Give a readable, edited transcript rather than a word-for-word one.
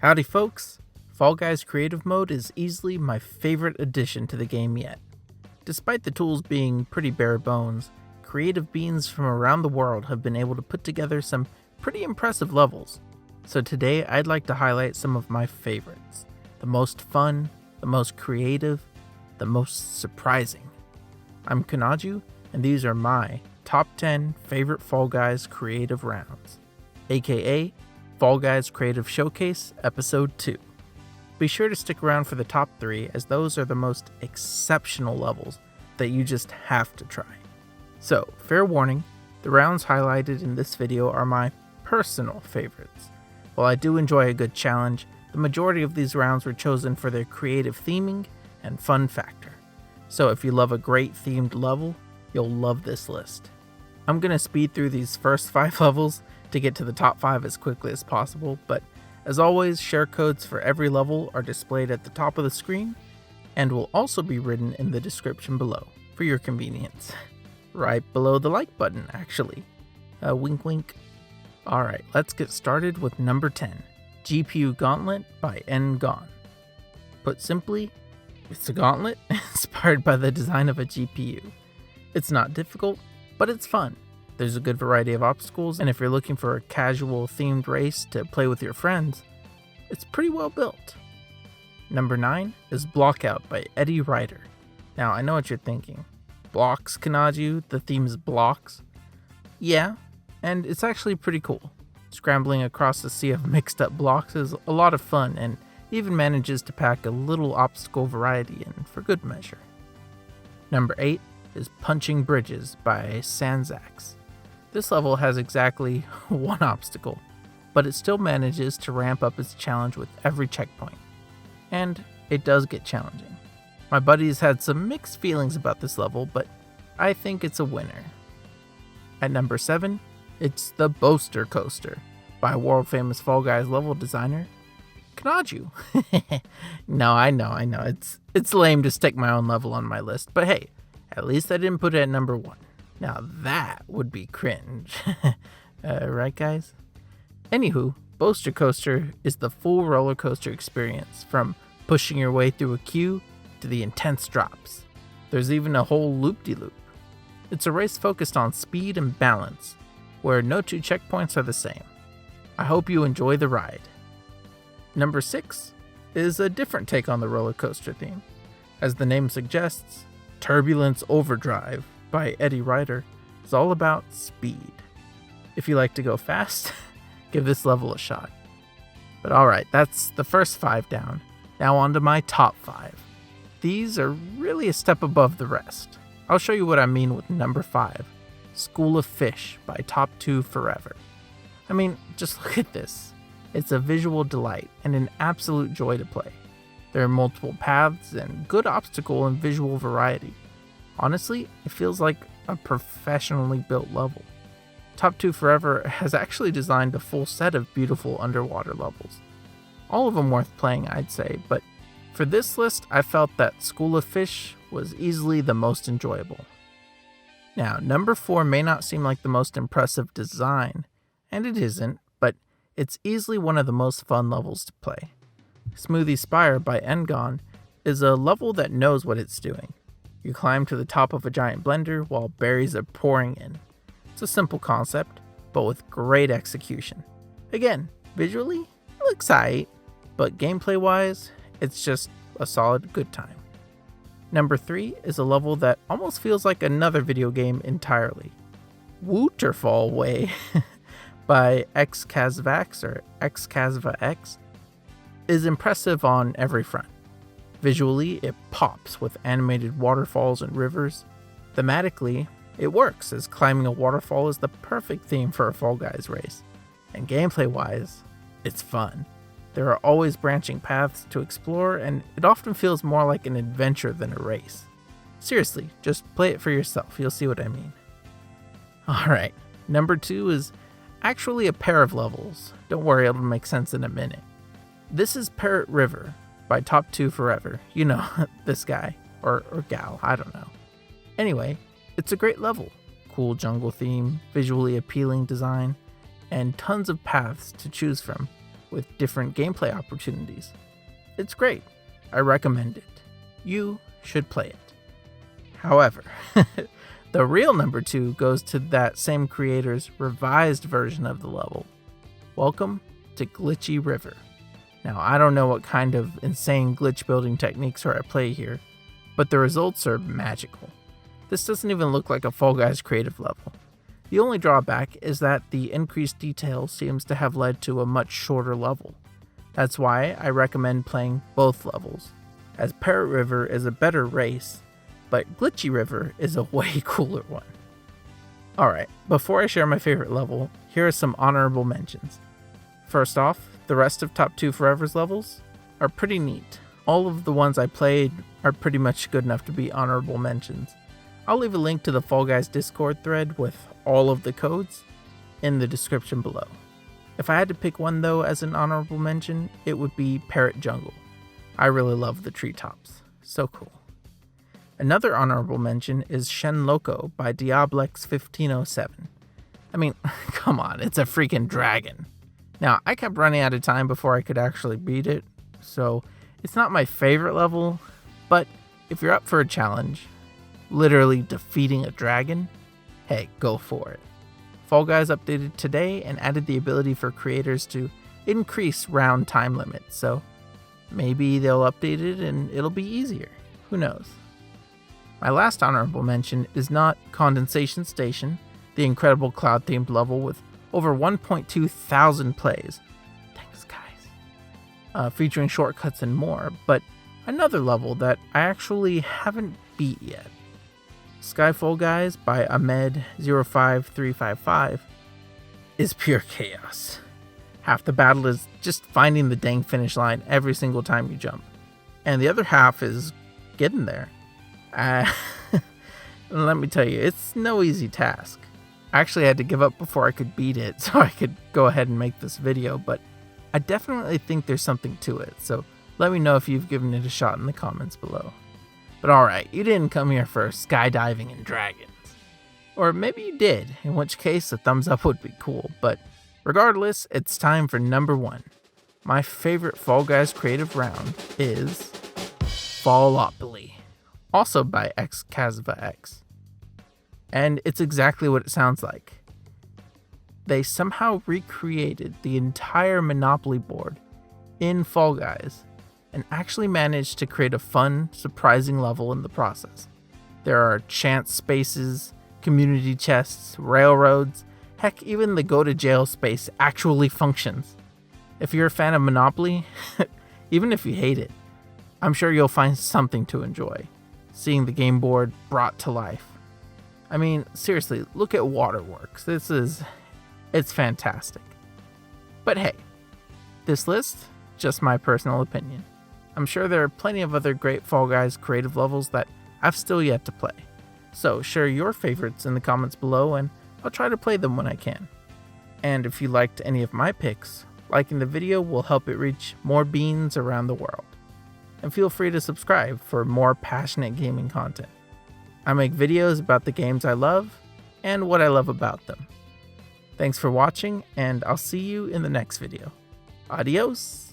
Howdy folks! Fall Guys Creative Mode is easily my favorite addition to the game yet. Despite the tools being pretty bare bones, creative beings from around the world have been able to put together some pretty impressive levels. So today I'd like to highlight some of my favorites. The most fun, the most creative, the most surprising. I'm Kanaju, and these are my top 10 favorite Fall Guys creative rounds, aka Fall Guys Creative Showcase Episode 2. Be sure to stick around for the top 3, as those are the most exceptional levels that you just have to try. So, fair warning, the rounds highlighted in this video are my personal favorites. While I do enjoy a good challenge, the majority of these rounds were chosen for their creative theming and fun factor. So if you love a great themed level, you'll love this list. I'm going to speed through these first 5 levels to get to the top 5 as quickly as possible, but as always, share codes for every level are displayed at the top of the screen and will also be written in the description below for your convenience. Right below the like button, actually. Wink wink. Alright, let's get started with number 10, GPU Gauntlet by Ngon. Put simply, it's a gauntlet inspired by the design of a GPU. It's not difficult, but it's fun. There's a good variety of obstacles, and if you're looking for a casual themed race to play with your friends, it's pretty well built. Number 9 is Blockout by Eddie Ryder. Now, I know what you're thinking. Blocks, Kanaju? The theme is blocks? Yeah, and it's actually pretty cool. Scrambling across a sea of mixed up blocks is a lot of fun, and even manages to pack a little obstacle variety in for good measure. Number 8 is Punching Bridges by Sanzax. This level has exactly one obstacle, but it still manages to ramp up its challenge with every checkpoint. And it does get challenging. My buddies had some mixed feelings about this level, but I think it's a winner. At number 7, it's the Boaster Coaster by world famous Fall Guys level designer, Kanaju. No, I know, it's lame to stick my own level on my list, but hey, at least I didn't put it at number 1. Now that would be cringe. Right guys? Anywho, Boaster Coaster is the full roller coaster experience, from pushing your way through a queue to the intense drops. There's even a whole loop-de-loop. It's a race focused on speed and balance, where no 2 checkpoints are the same. I hope you enjoy the ride. Number 6 is a different take on the roller coaster theme. As the name suggests, Turbulence Overdrive by Eddie Ryder is all about speed. If you like to go fast, give this level a shot. But alright, that's the first 5 down. Now on to my top 5. These are really a step above the rest. I'll show you what I mean with number 5, School of Fish by Top 2 Forever. I mean, just look at this. It's a visual delight and an absolute joy to play. There are multiple paths and good obstacle and visual variety. Honestly, it feels like a professionally built level. Top 2 Forever has actually designed a full set of beautiful underwater levels. All of them worth playing, I'd say, but for this list, I felt that School of Fish was easily the most enjoyable. Now, number 4 may not seem like the most impressive design, and it isn't, but it's easily one of the most fun levels to play. Smoothie Spire by Ngon is a level that knows what it's doing. You climb to the top of a giant blender while berries are pouring in. It's a simple concept, but with great execution. Again, visually, it looks aight, but gameplay-wise, it's just a solid good time. Number 3 is a level that almost feels like another video game entirely. Woo-terfall Way by Xkazvax or Xkazvax is impressive on every front. Visually, it pops with animated waterfalls and rivers. Thematically, it works, as climbing a waterfall is the perfect theme for a Fall Guys race. And gameplay-wise, it's fun. There are always branching paths to explore, and it often feels more like an adventure than a race. Seriously, just play it for yourself, you'll see what I mean. Alright, number 2 is actually a pair of levels. Don't worry, it'll make sense in a minute. This is Parrot River by Top 2 Forever. You know, this guy. Or gal, I don't know. Anyway, it's a great level. Cool jungle theme, visually appealing design, and tons of paths to choose from. with different gameplay opportunities. It's great. I recommend it. You should play it. However, the real number 2 goes to that same creator's revised version of the level. Welcome to Glitchy River. Now, I don't know what kind of insane glitch building techniques are at play here, but the results are magical. This doesn't even look like a Fall Guys creative level. The only drawback is that the increased detail seems to have led to a much shorter level. That's why I recommend playing both levels, as Parrot River is a better race, but Glitchy River is a way cooler one. Alright, before I share my favorite level, here are some honorable mentions. First off, the rest of Top 2 Forever's levels are pretty neat. All of the ones I played are pretty much good enough to be honorable mentions. I'll leave a link to the Fall Guys Discord thread with all of the codes in the description below. If I had to pick one though as an honorable mention, it would be Parrot Jungle. I really love the treetops. So cool. Another honorable mention is Shen Loco by Diablex 1507. I mean, come on, it's a freaking dragon. Now, I kept running out of time before I could actually beat it, so it's not my favorite level, but if you're up for a challenge, literally defeating a dragon, hey, go for it. Fall Guys updated today and added the ability for creators to increase round time limits, so maybe they'll update it and it'll be easier. Who knows? My last honorable mention is not Condensation Station, the incredible cloud-themed level with over 1.2 thousand plays. Thanks, guys. Featuring shortcuts and more, but another level that I actually haven't beat yet. Skyfall Guys by Ahmed05355 is pure chaos. Half the battle is just finding the dang finish line every single time you jump, and the other half is getting there. Let me tell you, it's no easy task. I actually had to give up before I could beat it so I could go ahead and make this video, but I definitely think there's something to it, so let me know if you've given it a shot in the comments below. But alright, you didn't come here for skydiving and dragons. Or maybe you did, in which case a thumbs up would be cool, but regardless, it's time for number 1. My favorite Fall Guys creative round is Fallopoly, also by XKazvaX. And it's exactly what it sounds like. They somehow recreated the entire Monopoly board in Fall Guys and actually managed to create a fun, surprising level in the process. There are chance spaces, community chests, railroads, heck, even the go to jail space actually functions. If you're a fan of Monopoly, even if you hate it, I'm sure you'll find something to enjoy, seeing the game board brought to life. I mean, seriously, look at Waterworks. It's fantastic. But hey, this list, just my personal opinion. I'm sure there are plenty of other great Fall Guys creative levels that I've still yet to play. So share your favorites in the comments below and I'll try to play them when I can. And if you liked any of my picks, liking the video will help it reach more beans around the world. And feel free to subscribe for more passionate gaming content. I make videos about the games I love and what I love about them. Thanks for watching, and I'll see you in the next video. Adios!